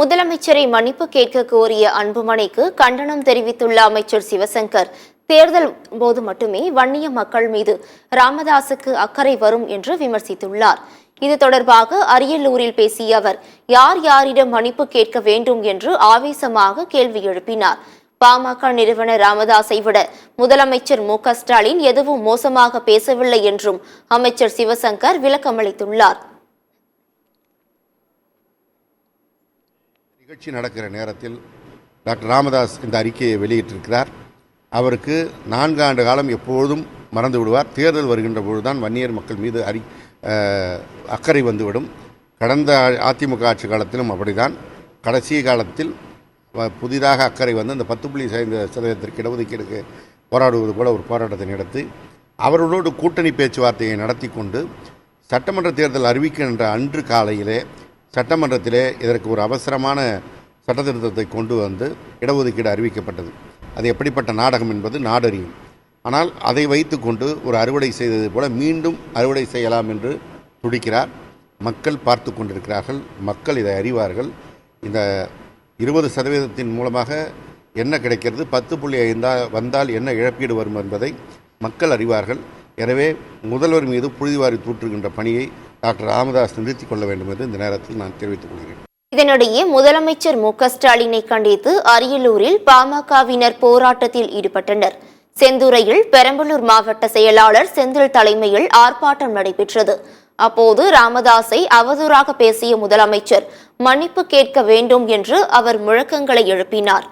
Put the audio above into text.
முதலமைச்சரை மன்னிப்பு கேட்க கோரிய அன்புமணிக்கு கண்டனம் தெரிவித்துள்ள அமைச்சர் சிவசங்கர், தேர்தல் போது மட்டுமே வன்னிய மக்கள் மீது ராமதாசுக்கு அக்கறை வரும் என்று விமர்சித்துள்ளார். இது தொடர்பாக அரியலூரில் பேசிய அவர், யார் யாரிடம் மன்னிப்பு கேட்க வேண்டும் என்று ஆவேசமாக கேள்வி எழுப்பினார். பாமக நிறுவனர் ராமதாஸை விட முதலமைச்சர் மு.க.ஸ்டாலின் எதுவும் மோசமாக பேசவில்லை என்றும் அமைச்சர் சிவசங்கர் விளக்கமளித்துள்ளார். நிகழ்ச்சி நடக்கிற நேரத்தில் டாக்டர் ராமதாஸ் இந்த அறிக்கையை வெளியிட்டிருக்கிறார். அவருக்கு 4 ஆண்டு காலம் எப்பொழுதும் மறந்து விடுவார். தேர்தல் வருகின்ற பொழுதுதான் வன்னியர் மக்கள் மீது அக்கறை வந்துவிடும். கடந்த அதிமுக ஆட்சி காலத்திலும் அப்படிதான். கடைசி காலத்தில் புதிதாக அக்கறை வந்து அந்த 10.5% இடஒதுக்கீடுக்கு போராடுவது போல ஒரு போராட்டத்தை நடத்தி அவர்களோடு கூட்டணி பேச்சுவார்த்தையை நடத்தி கொண்டு சட்டமன்ற தேர்தல் அறிவிக்கின்ற அன்று காலையிலே சட்டமன்றத்திலே இதற்கு ஒரு அவசரமான சட்டத்திருத்தத்தை கொண்டு வந்து இடஒதுக்கீடு அறிவிக்கப்பட்டது. அது எப்படிப்பட்ட நாடகம் என்பது நாடறியும். ஆனால் அதை வைத்து கொண்டு ஒரு அறுவடை செய்தது போல மீண்டும் அறுவடை செய்யலாம் என்று துடிக்கிறார். மக்கள் பார்த்து கொண்டிருக்கிறார்கள். மக்கள் இதை அறிவார்கள். இந்த 20% மூலமாக என்ன கிடைக்கிறது, 10.5 வந்தால் என்ன இழப்பீடு வரும் என்பதை மக்கள் அறிவார்கள். எனவே முதல்வர் மீது புழுதிவாரி தூற்றுகின்ற பணியை டாக்டர் ராமதாஸ் நிறுத்திக் கொள்ள வேண்டும் என்று இந்த நேரத்தில் நான் தெரிவித்துக் கொள்கிறேன். இதனிடையே முதலமைச்சர் மு.க.ஸ்டாலினை கண்டித்து அரியலூரில் பாமகவினர் போராட்டத்தில் ஈடுபட்டனர். செந்துறையில் பெரம்பலூர் மாவட்ட செயலாளர் செந்தில் தலைமையில் ஆர்ப்பாட்டம் நடைபெற்றது. அப்போது ராமதாஸை அவதூறாக பேசிய முதலமைச்சர் மன்னிப்பு கேட்க வேண்டும் என்று அவர் முழக்கங்களை எழுப்பினார்.